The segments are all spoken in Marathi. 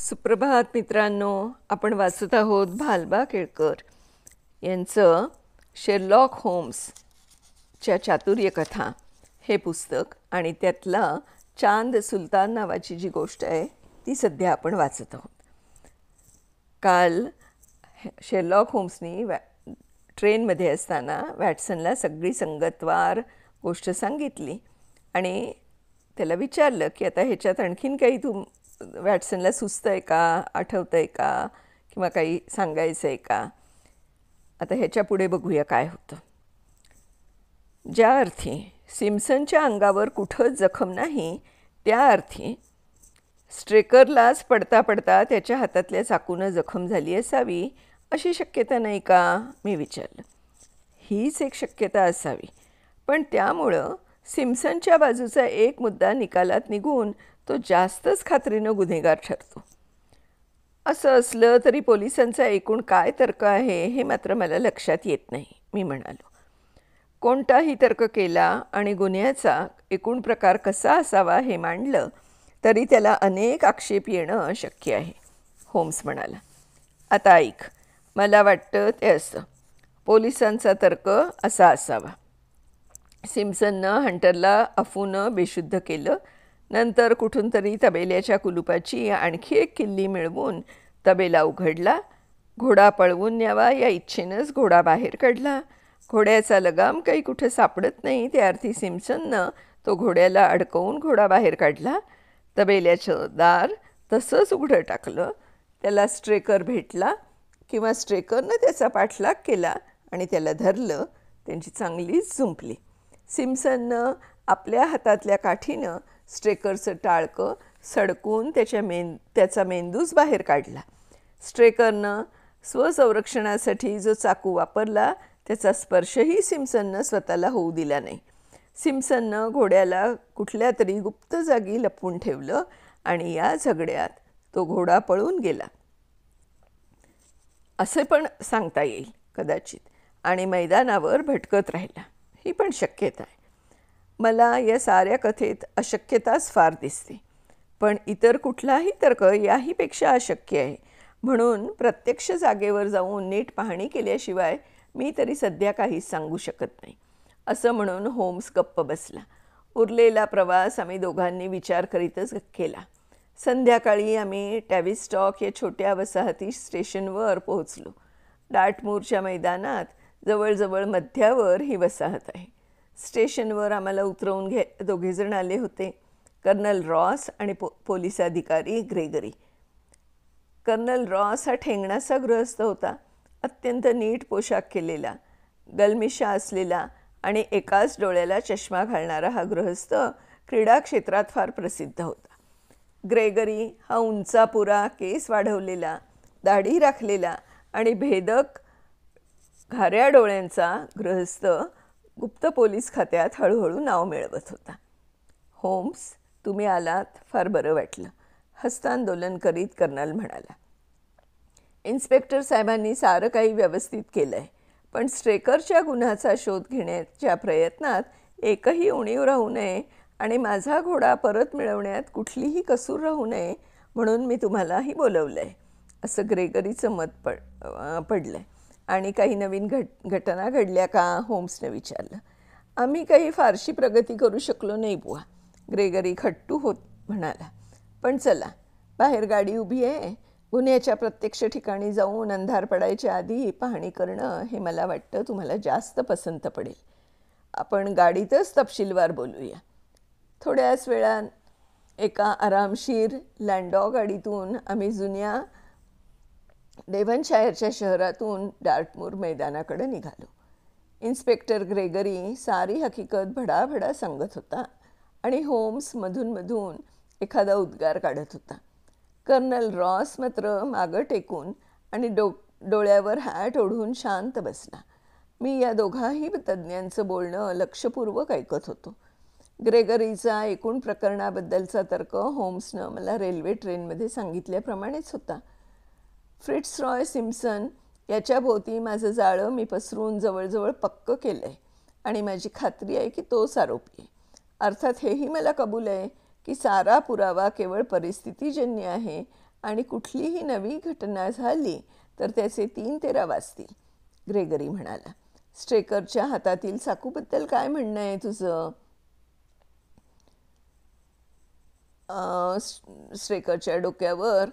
सुप्रभात मित्रांनो, आपण वाचत आहोत भालबा केळकर यांचं शेरलॉक होम्सच्या चातुर्य कथा हे पुस्तक आणि त्यातला चांद सुलतान नावाची जी गोष्ट आहे ती सध्या आपण वाचत आहोत. काल शेरलॉक होम्सनी ट्रेनमध्ये असताना वॅटसनला सगळी संगतवार गोष्ट सांगितली आणि त्याला विचारलं की आता ह्याच्यात आणखीन काही तू वॅटसनला सुचतं आहे का, आठवतं आहे का, किंवा काही सांगायचं आहे का. आता ह्याच्या पुढे बघूया काय होतं. ज्या अर्थी सिम्पसनच्या अंगावर कुठंच जखम नाही त्या अर्थी स्ट्रेकरलाच पडता पडता त्याच्या हातातल्या चाकूनं जखम झाली असावी अशी शक्यता नाही का, मी विचारलं. हीच एक शक्यता असावी, पण त्यामुळं सिम्पसनच्या बाजूचा एक मुद्दा निकालात निघून तो जास्तच खात्रीनं गुन्हेगार ठरतो. असं असलं तरी पोलिसांचा एकूण काय तर्क आहे हे मात्र मला लक्षात येत नाही, मी म्हणालो. कोणताही तर्क केला आणि गुन्ह्याचा एकूण प्रकार कसा असावा हे मांडलं तरी त्याला अनेक आक्षेप येणं शक्य आहे, होम्स म्हणाला. आता ऐक, मला वाटतं ते असं. पोलिसांचा तर्क असा असावा. सिम्पसननं हंटरला अफूनं बेशुद्ध केलं, नंतर कुठून तरी तबेल्याच्या कुलुपाची आणखी एक किल्ली मिळवून तबेला उघडला. घोडा पळवून न्यावा या इच्छेनंच घोडा बाहेर काढला. घोड्याचा लगाम काही कुठं सापडत नाही त्या अर्थी सिम्पसननं तो घोड्याला अडकवून घोडा बाहेर काढला. तबेल्याचं दार तसंच उघडं टाकलं. त्याला स्ट्रेकर भेटला किंवा स्ट्रेकरनं त्याचा पाठलाग केला आणि त्याला धरलं. त्यांची चांगलीच झुंपली. सिम्पसननं आपल्या हातातल्या काठीनं स्ट्रेकरचं टाळकं सडकून त्याचा मेंदूच बाहेर काढला. स्ट्रेकरनं स्वसंरक्षणासाठी जो चाकू वापरला त्याचा स्पर्शही सिम्पसननं स्वतःला होऊ दिला नाही. सिम्पसननं घोड्याला कुठल्या तरी गुप्त जागी लपवून ठेवलं आणि या झगड्यात तो घोडा पळून गेला असे पण सांगता येईल कदाचित, आणि मैदानावर भटकत राहिला ही पण शक्यता आहे. मला या साऱ्या कथेत अशक्यताच फार दिसते, पण इतर कुठलाही तर्क याहीपेक्षा अशक्य आहे. म्हणून प्रत्यक्ष जागेवर जाऊन नीट पाहणी केल्याशिवाय मी तरी सध्या काहीच सांगू शकत नाही, असं म्हणून होम्स गप्प बसला. उरलेला प्रवास आम्ही दोघांनी विचार करीतच केला. संध्याकाळी आम्ही टॅविस्टॉक या छोट्या वसाहती स्टेशनवर पोहोचलो. डार्टमूरच्या मैदानात जवळजवळ मध्यावर ही वसाहत आहे. स्टेशनवर आम्हाला उतरवून दोघेजण आले होते, कर्नल रॉस आणि पोलीस अधिकारी ग्रेगरी. कर्नल रॉस हा ठेंगणाचा गृहस्थ होता. अत्यंत नीट पोशाख केलेला, गलमिशा असलेला आणि एकाच डोळ्याला चष्मा घालणारा हा गृहस्थ क्रीडा क्षेत्रात फार प्रसिद्ध होता. ग्रेगरी हा उंचापुरा, केस वाढवलेला, दाढी राखलेला आणि भेदक घाऱ्या डोळ्यांचा गृहस्थ गुप्त पोलीस खात्यात हळूहळू नाव मिळवत होता. होम्स, तुम्ही आलात, फार बरं वाटलं, हस्तांदोलन करीत कर्नल म्हणाला. इन्स्पेक्टर साहेबांनी सारं काही व्यवस्थित केलं आहे, पण स्ट्रेकरच्या गुन्ह्याचा शोध घेण्याच्या प्रयत्नात एकही उणीव राहू नये आणि माझा घोडा परत मिळवण्यात कुठलीही कसूर राहू नये म्हणून मी तुम्हालाही बोलवलं आहे, असं ग्रेगरीचं मत पडलं आहे. आणि काही नवीन घटना घडल्या का, होम्सने विचारलं. आम्ही काही फारशी प्रगती करू शकलो नाही बुवा, ग्रेगरी खट्टू होत म्हणाला. पण चला, बाहेर गाडी उभी आहे. गुन्ह्याच्या प्रत्यक्ष ठिकाणी जाऊन अंधार पडायच्या आधी पाहणी करणं हे मला वाटतं तुम्हाला जास्त पसंत पडेल. आपण गाडीतच तपशीलवार बोलूया. थोड्याच वेळात एका आरामशीर लँडॉ गाडीतून आम्ही जुन्या डेव्हनशायरच्या शहरातून डार्टमूर मैदानाकडे निघालो. इन्स्पेक्टर ग्रेगरी सारी हकीकत भडाभडा सांगत होता आणि होम्स मधून एखादा उद्गार काढत होता. कर्नल रॉस मात्र मागं टेकून आणि डोळ्यावर हॅट ओढून शांत बसला. मी या दोघाही तज्ज्ञांचं बोलणं लक्षपूर्वक ऐकत होतो. ग्रेगरीचा एकूण प्रकरणाबद्दलचा तर्क होम्सनं मला रेल्वे ट्रेनमध्ये सांगितल्याप्रमाणेच होता. फ्रिट्झरॉय सिम्पसन याच्या भोवती माझं जाळं मी पसरून जवळजवळ पक्क केलं आहे आणि माझी खात्री आहे की तोच आरोपी आहे. अर्थात हेही मला कबूल आहे की सारा पुरावा केवळ परिस्थितीजन्य आहे आणि कुठलीही नवी घटना झाली तर त्याचे 3-13 वाजतील, ग्रेगरी म्हणाला. स्ट्रेकरच्या हातातील चाकूबद्दल काय म्हणणं आहे तुझं? स्ट्रेकरच्या डोक्यावर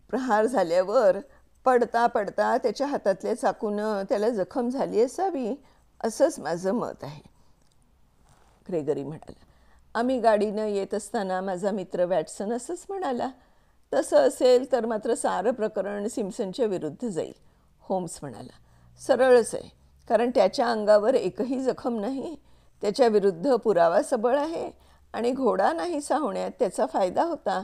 प्रहार झाल्यावर पडता पडता त्याच्या हातातल्या चाकूनं त्याला जखम झाली असावी, असंच माझं मत आहे, ग्रेगरी म्हणाला. आम्ही गाडीनं येत असताना माझा मित्र वॅटसन असंच म्हणाला. तसं असेल तर मात्र सारं प्रकरण सिम्पसनच्या विरुद्ध जाईल, होम्स म्हणाला. सरळच आहे, कारण त्याच्या अंगावर एकही जखम नाही, त्याच्या विरुद्ध पुरावा सबळ आहे आणि घोडा नाहीसा होण्यात त्याचा फायदा होता.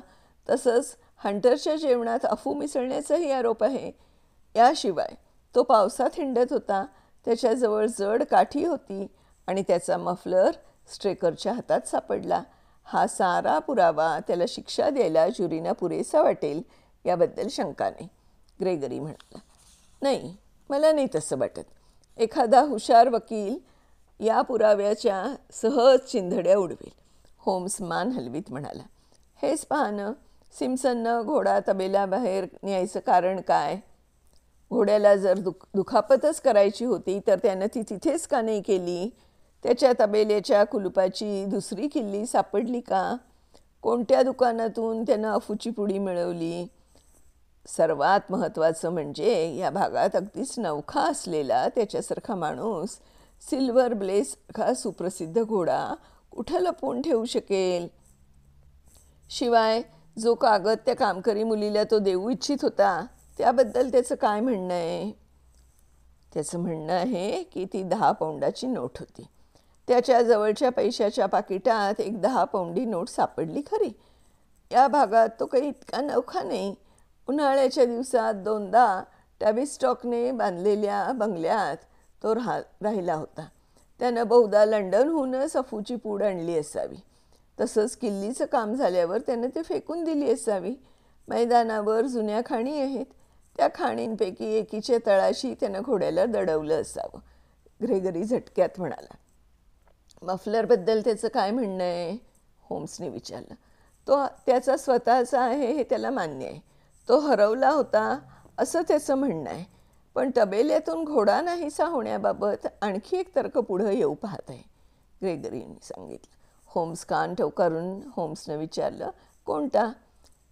तसंच हंटरच्या जेवणात अफू मिसळण्याचाही आरोप आहे. याशिवाय तो पावसात हिंडत होता, त्याच्याजवळ जड काठी होती आणि त्याचा मफलर स्ट्रेकरच्या हातात सापडला. हा सारा पुरावा त्याला शिक्षा द्यायला ज्युरीना पुरेसा वाटेल याबद्दल शंका नाही, ग्रेगरी म्हणाला. नाही, मला नाही तसं वाटत. एखादा हुशार वकील या पुराव्याच्या सहज चिंधड्या उडवेल, होम्स मान हलवीत म्हणाला. हेच पाहणं, सिम्पसननं घोडा तबेल्याबाहेर न्यायचं कारण काय? घोड्याला जर दुखापतच करायची होती तर त्यानं ती तिथेच का नाही केली? त्याच्या तबेल्याच्या कुलुपाची दुसरी किल्ली सापडली का? कोणत्या दुकानातून त्यानं अफूची पुडी मिळवली? सर्वात महत्त्वाचं म्हणजे या भागात अगदीच नवखा असलेला त्याच्यासारखा माणूस सिल्वर ब्लेस हा सुप्रसिद्ध घोडा कुठं लपवून ठेवू शकेल? शिवाय जो कागद त्या कामकरी मुलीला तो देऊ इच्छित होता त्याबद्दल त्याचं काय म्हणणं आहे? त्याचं म्हणणं आहे की ती 10 पौंडाची नोट होती. त्याच्या जवळच्या पैशाच्या पाकिटात एक 10 पौंडी नोट सापडली खरी. या भागात तो काही इतका नवखा नाही. उन्हाळ्याच्या दिवसात 2दा टॅविस्टॉकने बांधलेल्या बंगल्यात तो राहिला होता. त्यानं बहुधा लंडनहूनच अफूची पूड आणली असावी. तसंच किल्लीचं काम झाल्यावर त्यानं ते फेकून दिली असावी. मैदानावर जुन्या खाणी आहेत, त्या खाणींपैकी एकीच्या तळाशी त्यानं घोड्याला दडवलं असावं, ग्रेगरी झटक्यात म्हणाला. मफलरबद्दल त्याचं काय म्हणणं आहे? होम्सने विचारलं. तो त्याचा स्वतःचा आहे हे त्याला मान्य आहे. तो हरवला होता असं त्याचं म्हणणं आहे. पण तबेल्यातून घोडा नाहीसा होण्याबाबत आणखी एक तर्क पुढं येऊ पाहत आहे, ग्रेगरीने सांगितलं. होम्स कान टवकारून होम्सनं विचारलं, कोणता?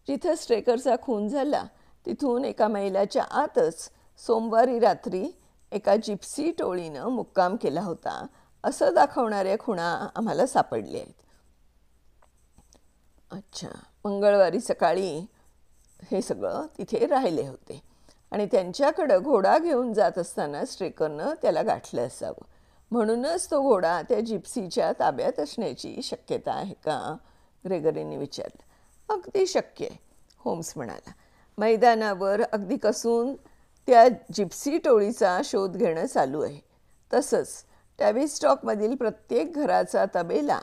जिथं स्ट्रेकरचा खून झाला तिथून एका मैलाच्या आतच सोमवारी रात्री एका जिप्सी टोळीनं मुक्काम केला होता असं दाखवणाऱ्या खुणा आम्हाला सापडल्या आहेत. अच्छा, मंगळवारी सकाळी हे सगळं तिथे राहिले होते आणि त्यांच्याकडं घोडा घेऊन जात असताना स्ट्रेकरनं त्याला गाठलं असावं. म्हणूनच तो घोडा त्या जिप्सीच्या ताब्यात असण्याची शक्यता आहे का? ग्रेगरीने विचारलं. अगदी शक्य आहे, होम्स म्हणाला. मैदानावर अगदी कसून त्या जिप्सी टोळीचा शोध घेणं चालू आहे. तसंच टॅविस्टॉकमधील प्रत्येक घराचा तबेला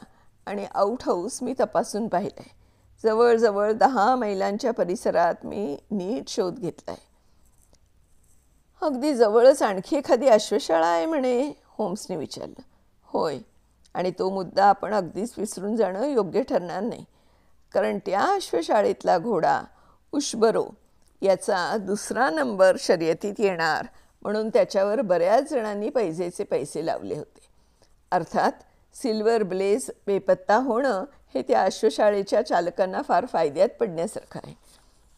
आणि आउट हाऊस मी तपासून पाहिलं आहे. जवळजवळ 10 मैलांच्या परिसरात मी नीट शोध घेतला आहे. अगदी जवळच आणखी एखादी अश्वशाळा आहे म्हणे, होम्सने विचारलं. होय, आणि तो मुद्दा आपण अगदीच विसरून जाणं योग्य ठरणार नाही, कारण त्या अश्वशाळेतला घोडा उशबरो याचा 2रा नंबर शर्यतीत येणार म्हणून त्याच्यावर बऱ्याच जणांनी पैजेचे पैसे लावले होते. अर्थात सिल्वर ब्लेस बेपत्ता होणं हे त्या अश्वशाळेच्या चालकांना फार फायद्यात पडण्यासारखं आहे.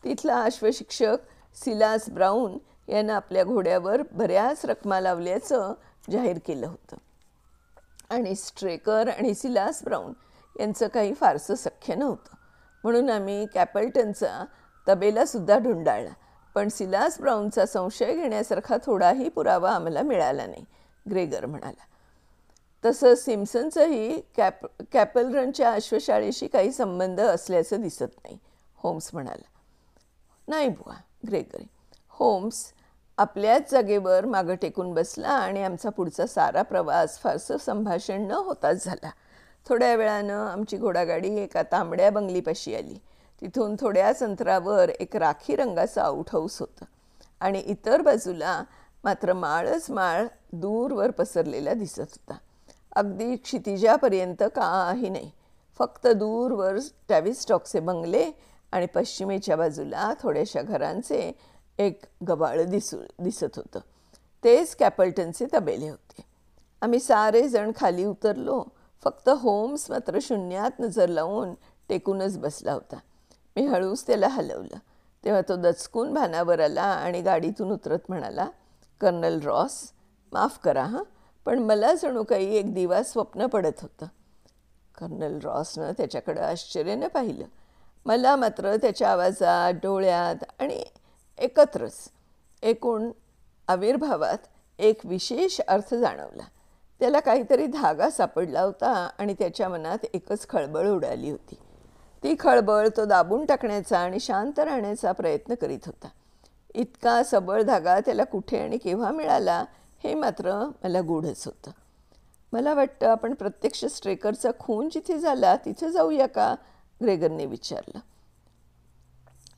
तिथला अश्वशिक्षक सिलास ब्राऊन यानं आपल्या घोड्यावर बऱ्याच रकमा लावल्याचं जाहीर केलं होतं आणि स्ट्रेकर आणि सिलास ब्राऊन यांचं काही फारसं सख्य नव्हतं. म्हणून आम्ही कॅपल्टनचा तबेलासुद्धा ढुंडाळला, पण सिलास ब्राऊनचा संशय घेण्यासारखा थोडाही पुरावा आम्हाला मिळाला नाही, ग्रेगर म्हणाला. तसंच सिम्पसनचंही कॅपलरनच्या अश्वशाळेशी काही संबंध असल्याचं दिसत नाही, होम्स म्हणाला. नाही बुवा, ग्रेगरी. होम्स आपल्याच जागेवर मागं टेकून बसला आणि आमचा पुढचा सारा प्रवास फारसं संभाषण न होताच झाला. थोड्या वेळानं आमची घोडागाडी एका तांबड्या बंगलीपाशी आली. तिथून थोड्याच अंतरावर एक राखी रंगाचा आउट हाऊस होतं आणि इतर बाजूला मात्र माळच माळ दूरवर पसरलेला दिसत होता. अगदी क्षितिजापर्यंत काही नाही, फक्त दूरवर टॅविस्टॉकचे बंगले आणि पश्चिमेच्या बाजूला थोड्याशा घरांचे एक गबाळ दिसत होतं. तेच कॅपल्टनचे तबेले होते. आम्ही सारे जण खाली उतरलो. फक्त होम्स मात्र शून्यात नजर लावून टेकूनच बसला होता. मी हळूच त्याला हलवलं तेव्हा तो दचकून भानावर आला आणि गाडीतून उतरत म्हणाला, कर्नल रॉस, माफ करा हां, पण मला जणू काही एक दिवा स्वप्न पडत होतं. कर्नल रॉसनं त्याच्याकडं आश्चर्यानं पाहिलं. मला मात्र त्याच्या आवाजात, डोळ्यात आणि एकत्रच एकूण आविर्भावात एक विशेष अर्थ जाणवला. त्याला काहीतरी धागा सापडला होता आणि त्याच्या मनात एकच खळबळ उडाली होती. ती खळबळ तो दाबून टाकण्याचा आणि शांत राहण्याचा प्रयत्न करीत होता. इतका सबळ धागा त्याला कुठे आणि केव्हा मिळाला हे मात्र मला गूढच होतं. मला वाटतं आपण प्रत्यक्ष स्ट्रेकरचा खून जिथे झाला तिथे जाऊया का, ग्रेगरने विचारलं.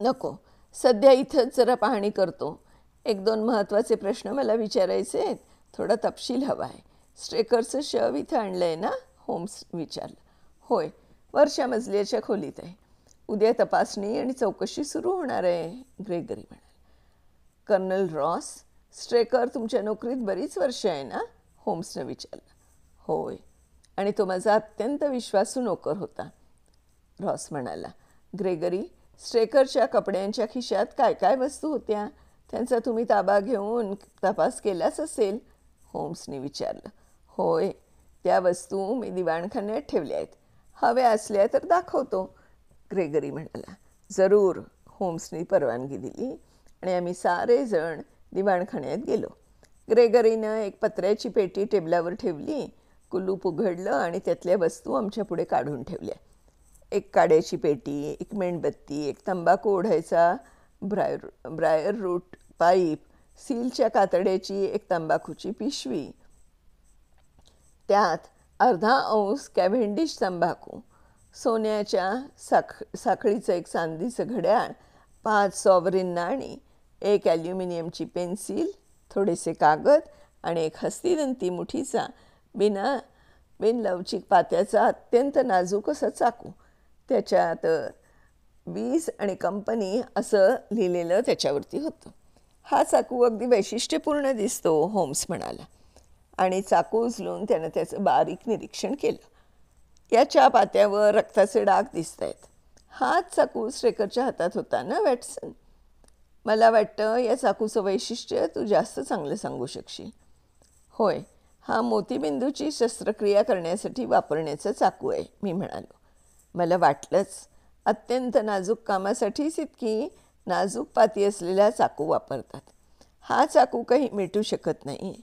नको, सध्या इथंच जरा पाहणी करतो. 1-2 महत्त्वाचे प्रश्न मला विचारायचे आहेत. थोडा तपशील हवा आहे. स्ट्रेकरचं शव इथं आणलं आहे ना, होम्स विचारलं. होय, वरच्या मजल्याच्या खोलीत आहे. उद्या तपासणी आणि चौकशी सुरू होणार आहे, ग्रेगरी म्हणाला. कर्नल रॉस, स्ट्रेकर तुमच्या नोकरीत बरीच वर्ष आहे ना, होम्सनं विचारलं. होय, आणि तो माझा अत्यंत विश्वासू नोकर होता, रॉस म्हणाला. ग्रेगरी, स्ट्रेकरच्या कपड्यांच्या खिशात काय काय वस्तू होत्या, त्यांचा तुम्ही ताबा घेऊन तपास केलाच असेल, होम्सने विचारलं. होय, त्या वस्तू मी दिवाणखान्यात ठेवल्या आहेत. हव्या असल्या तर दाखवतो, ग्रेगरी म्हणाला. जरूर, होम्सने परवानगी दिली आणि आम्ही सारेजण दिवाणखान्यात गेलो. ग्रेगरीनं एक पत्र्याची पेटी टेबलावर ठेवली, कुलूप उघडलं आणि त्यातल्या वस्तू आमच्या पुढे काढून ठेवल्या. एक काड्याची पेटी, एक मेणबत्ती, एक तंबाखू ओढायचा ब्रायर रूट पाईप, सीलच्या कातड्याची एक तंबाखूची पिशवी, त्यात अर्धा अंश कॅव्हेंडिश तंबाखू, सोन्याच्या साखळीचं एक चांदीचं घड्याळ, 5 सॉव्हरीन नाणी, एक ॲल्युमिनियमची पेन्सिल, थोडेसे कागद आणि एक हस्तिदंती मुठीचा बिनलवचिक पात्याचा अत्यंत नाजूक असा चाकू. त्याच्यात 20 आणि कंपनी असं लिहिलेलं त्याच्यावरती होतं. हा चाकू अगदी वैशिष्ट्यपूर्ण दिसतो, होम्स म्हणाला आणि चाकू उचलून त्यानं त्याचं बारीक निरीक्षण केलं. याच्या पात्यावर रक्ताचे डाग दिसत आहेत. हाच चाकू स्ट्रेकरच्या हातात होता ना, वॅटसन? मला वाटतं या चाकूचं वैशिष्ट्य तू जास्त चांगलं सांगू शकशील. होय, हा मोतीबिंदूची शस्त्रक्रिया करण्यासाठी वापरण्याचा चाकू आहे, मी म्हणालो. मला वाटलंच, अत्यंत नाजूक कामासाठीच इतकी नाजूक पाती असलेला चाकू वापरतात. हा चाकू काही मिटू शकत नाही.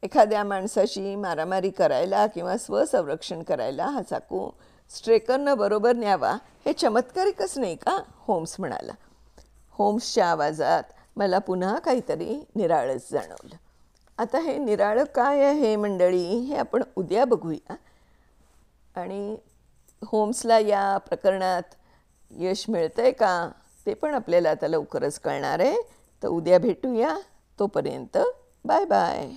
एखाद्या माणसाची मारामारी करायला किंवा स्वसंरक्षण करायला हा चाकू स्ट्रेकरनं बरोबर न्यावा हे चमत्कारिकच नाही का, होम्स म्हणाला. होम्सच्या आवाजात मला पुन्हा काहीतरी निराळच जाणवलं. आता हे निराळं काय आहे मंडळी, हे आपण उद्या बघूया. आणि होम्सला या प्रकरणात यश मिळतंय का ते पण आपल्याला आता लवकरच कळणार आहे. तर उद्या भेटूया. तोपर्यंत बाय बाय.